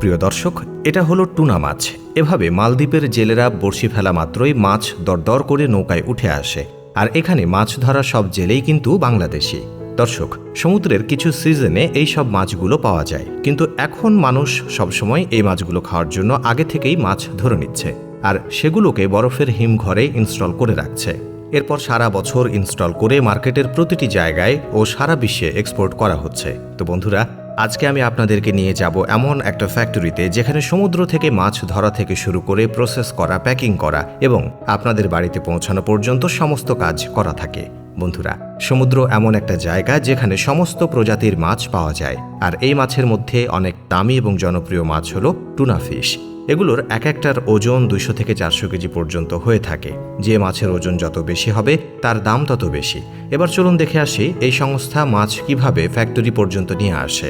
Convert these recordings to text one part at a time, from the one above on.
প্রিয় দর্শক, এটা হলো টুনা মাছ। এভাবে মালদ্বীপের জেলেরা বড়শি ফেলা মাত্রই মাছ দরদর করে নৌকায় উঠে আসে। আর এখানে মাছ ধরা সব জেলেই কিন্তু বাংলাদেশি। দর্শক, সমুদ্রের কিছু সিজনে এই সব মাছগুলো পাওয়া যায়, কিন্তু এখন মানুষ সবসময় এই মাছগুলো খাওয়ার জন্য আগে থেকেই মাছ ধরে নিচ্ছে, আর সেগুলোকে বরফের হিমঘরে ইনস্টল করে রাখছে। এরপর সারা বছর ইনস্টল করে মার্কেটের প্রতিটি জায়গায় ও সারা বিশ্বে এক্সপোর্ট করা হচ্ছে। তো বন্ধুরা, আজকে আমি আপনাদেরকে নিয়ে যাব এমন একটা ফ্যাক্টরিতে যেখানে সমুদ্র থেকে মাছ ধরা থেকে শুরু করে প্রসেস করা, প্যাকিং করা এবং আপনাদের বাড়িতে পৌঁছানো পর্যন্ত সমস্ত কাজ করা থাকে। বন্ধুরা, সমুদ্র এমন একটা জায়গা যেখানে সমস্ত প্রজাতির মাছ পাওয়া যায়, আর এই মাছের মধ্যে অনেক দামি এবং জনপ্রিয় মাছ হলো টুনা ফিশ। এগুলোর এক একটার ওজন 200 থেকে 400 কেজি পর্যন্ত হয়ে থাকে। যে মাছের ওজন যত বেশি হবে তার দাম তত বেশি। এবার চলুন দেখে আসি এই সংস্থা মাছ কিভাবে ফ্যাক্টরি পর্যন্ত নিয়ে আসে।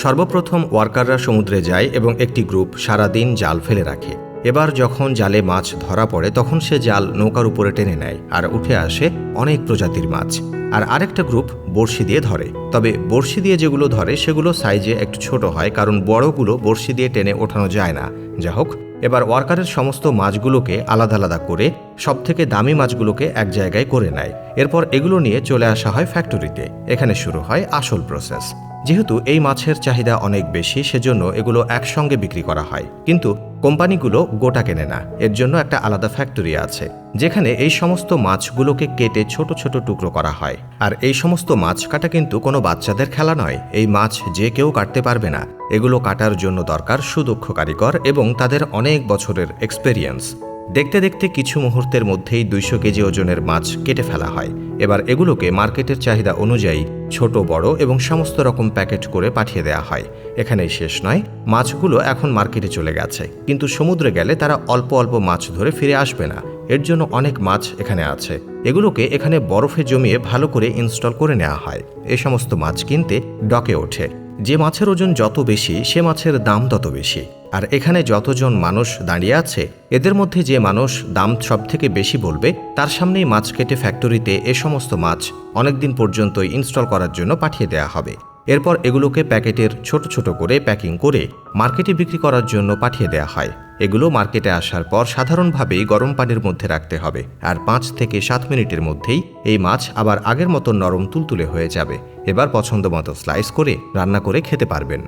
সর্বপ্রথম ওয়ার্কাররা সমুদ্রে যায় এবং একটি গ্রুপ সারাদিন জাল ফেলে রাখে। এবার যখন জালে মাছ ধরা পড়ে তখন সে জাল নৌকার উপরে টেনে নেয়, আর উঠে আসে অনেক প্রজাতির মাছ। আর আরেকটা গ্রুপ বড়শি দিয়ে ধরে, তবে বড়শি দিয়ে যেগুলো ধরে সেগুলো সাইজে একটু ছোট হয়, কারণ বড়গুলো বড়শি দিয়ে টেনে ওঠানো যায় না। যা হোক, এবার ওয়ার্কারের সমস্ত মাছগুলোকে আলাদা আলাদা করে সবথেকে দামি মাছগুলোকে এক জায়গায় করে নেয়। এরপর এগুলো নিয়ে চলে আসা হয় ফ্যাক্টরিতে। এখানে শুরু হয় আসল প্রসেস। যেহেতু এই মাছের চাহিদা অনেক বেশি, সেজন্য এগুলো একসঙ্গে বিক্রি করা হয়, কিন্তু কোম্পানিগুলো গোটা কেনে না। এর জন্য একটা আলাদা ফ্যাক্টরি আছে যেখানে এই সমস্ত মাছগুলোকে কেটে ছোট ছোট টুকরো করা হয়। আর এই সমস্ত মাছ কাটা কিন্তু কোনো বাচ্চাদের খেলা নয়। এই মাছ যে কেউ কাটতে পারবে না। এগুলো কাটার জন্য দরকার সুদক্ষ কারিগর এবং তাদের অনেক বছরের এক্সপেরিয়েন্স। দেখতে দেখতে কিছু মুহূর্তের মধ্যেই 200 কেজি ওজনের মাছ কেটে ফেলা হয়। এবার এগুলোকে মার্কেটের চাহিদা অনুযায়ী ছোট বড় এবং সমস্ত রকম প্যাকেট করে পাঠিয়ে দেওয়া হয়। এখানেই শেষ নয়, মাছগুলো এখন মার্কেটে চলে গেছে, কিন্তু সমুদ্রে গেলে তারা অল্প অল্প মাছ ধরে ফিরে আসবে না। এর জন্য অনেক মাছ এখানে আছে। এগুলোকে এখানে বরফে জমিয়ে ভালো করে ইনস্টল করে নেওয়া হয়। এই সমস্ত মাছ কিনতে ডকে ওঠে। যে মাছের ওজন যত বেশি সে মাছের দাম তত বেশি। আর এখানে যতজন মানুষ দাঁড়িয়ে আছে এদের মধ্যে যে মানুষ দাম সব থেকে বেশি বলবে তার সামনেই মাছ কেটে ফ্যাক্টরিতে এ সমস্ত মাছ অনেকদিন পর্যন্ত ইনস্টল করার জন্য পাঠিয়ে দেওয়া হবে। এরপর এগুলোকে প্যাকেটের ছোট ছোট করে প্যাকিং করে মার্কেটে বিক্রি করার জন্য পাঠিয়ে দেওয়া হয়। এগুলো মার্কেটে আসার পর সাধারণভাবেই গরম পানির মধ্যে রাখতে হবে, আর 5 থেকে 7 মিনিটের মধ্যেই এই মাছ আবার আগের মতো নরম তুলতুলে হয়ে যাবে। এবার পছন্দ মতো স্লাইস করে রান্না করে খেতে পারবেন।